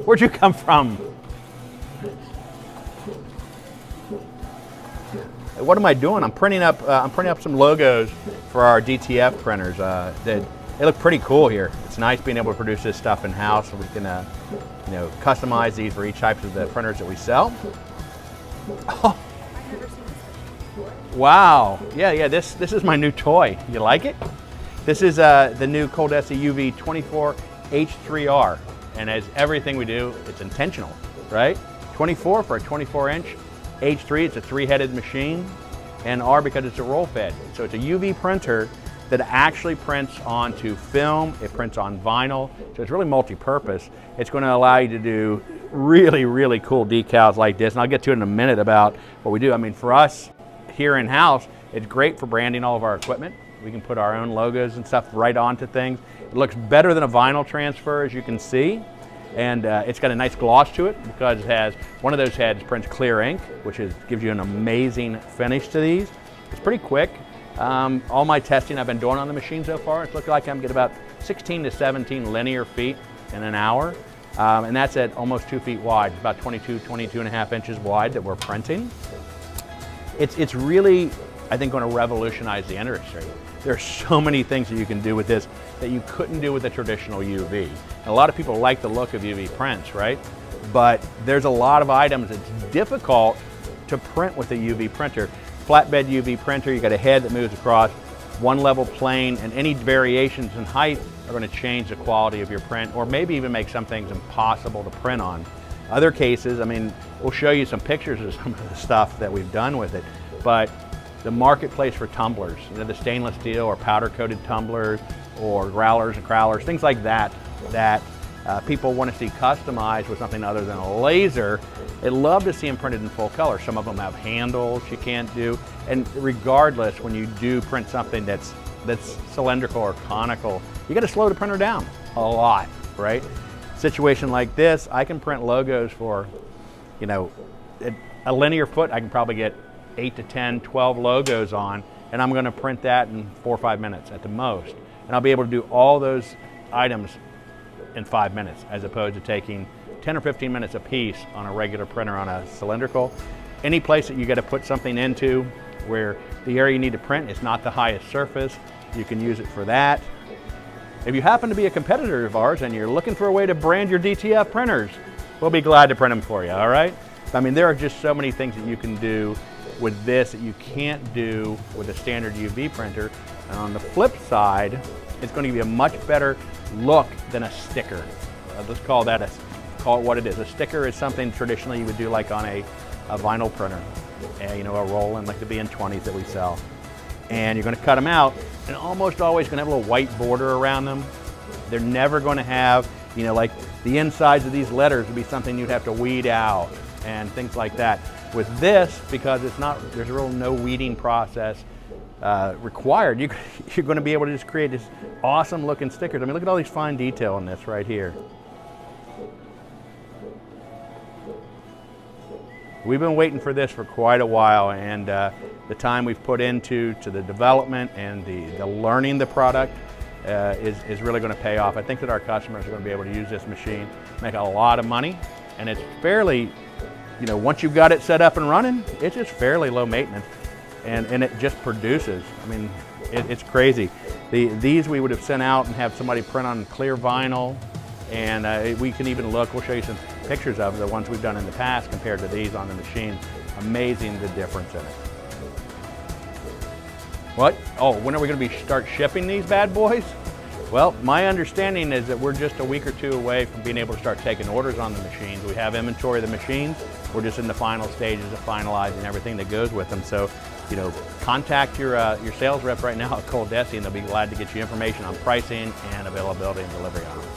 Where'd you come from? What am I doing? I'm printing up some logos for our DTF printers. They look pretty cool here. It's nice being able to produce this stuff in-house, so we can customize these for each type of the printers that we sell. Oh. Wow, yeah, this is my new toy. You like it? This is the new ColDesi UV 24 H3R, and as everything we do, it's intentional, right? 24 for a 24-inch, H3, it's a 3-headed machine, and R because it's a roll fed. So it's a UV printer that actually prints onto film, it prints on vinyl, so it's really multi-purpose. It's going to allow you to do really, really cool decals like this, and I'll get to it in a minute about what we do. I mean, for us here in-house, it's great for branding all of our equipment. We can put our own logos and stuff right onto things. It looks better than a vinyl transfer, as you can see, and it's got a nice gloss to it because it has, one of those heads prints clear ink, which gives you an amazing finish to these. It's pretty quick. All my testing I've been doing on the machine so far, it's looking like I'm getting about 16 to 17 linear feet in an hour. And that's at almost 2 feet wide, about 22 and a half inches wide that we're printing. It's really, I think, going to revolutionize the industry. There's so many things that you can do with this that you couldn't do with a traditional UV. And a lot of people like the look of UV prints, right? But there's a lot of items that's difficult to print with a UV printer. Flatbed UV printer, you got a head that moves across one level plane, and any variations in height are going to change the quality of your print, or maybe even make some things impossible to print on. Other cases, I mean, we'll show you some pictures of some of the stuff that we've done with it, but the marketplace for tumblers, the stainless steel or powder coated tumblers or growlers and crowlers, things like that, people want to see customized with something other than a laser. They love to see them printed in full color. Some of them have handles you can't do, and regardless, when you do print something that's cylindrical or conical, you got to slow the printer down a lot, right? Situation like this, I can print logos for, a linear foot. I can probably get 8 to 10, 12 logos on, and I'm going to print that in 4 or 5 minutes at the most, and I'll be able to do all those items in 5 minutes, as opposed to taking 10 or 15 minutes a piece on a regular printer on a cylindrical. Any place that you got to put something into where the area you need to print is not the highest surface, you can use it for that. If you happen to be a competitor of ours and you're looking for a way to brand your DTF printers, we'll be glad to print them for you, all right? I mean, there are just so many things that you can do with this that you can't do with a standard UV printer. And on the flip side, it's going to give you a much better look than a sticker. Let's call it what it is. A sticker is something traditionally you would do like on a vinyl printer, a roll in like the BN20s that we sell. And you're going to cut them out, and almost always going to have a little white border around them. They're never going to have, like the insides of these letters would be something you'd have to weed out and things like that. With this, because there's really no weeding process required, you're going to be able to just create this awesome looking stickers. I mean, look at all these fine detail in this right here. We've been waiting for this for quite a while, and the time we've put into the development and the learning the product is really going to pay off. I think that our customers are going to be able to use this machine, make a lot of money, and it's fairly, once you've got it set up and running, it's just fairly low maintenance, and it just produces. I mean, it's crazy. These we would have sent out and have somebody print on clear vinyl, and we can even look, we'll show you some pictures of the ones we've done in the past compared to these on the machine. Amazing the difference in it. What? Oh, when are we going to start shipping these bad boys? Well, my understanding is that we're just a week or two away from being able to start taking orders on the machines. We have inventory of the machines. We're just in the final stages of finalizing everything that goes with them. So, contact your sales rep right now at ColDesi, and they'll be glad to get you information on pricing and availability and delivery on them.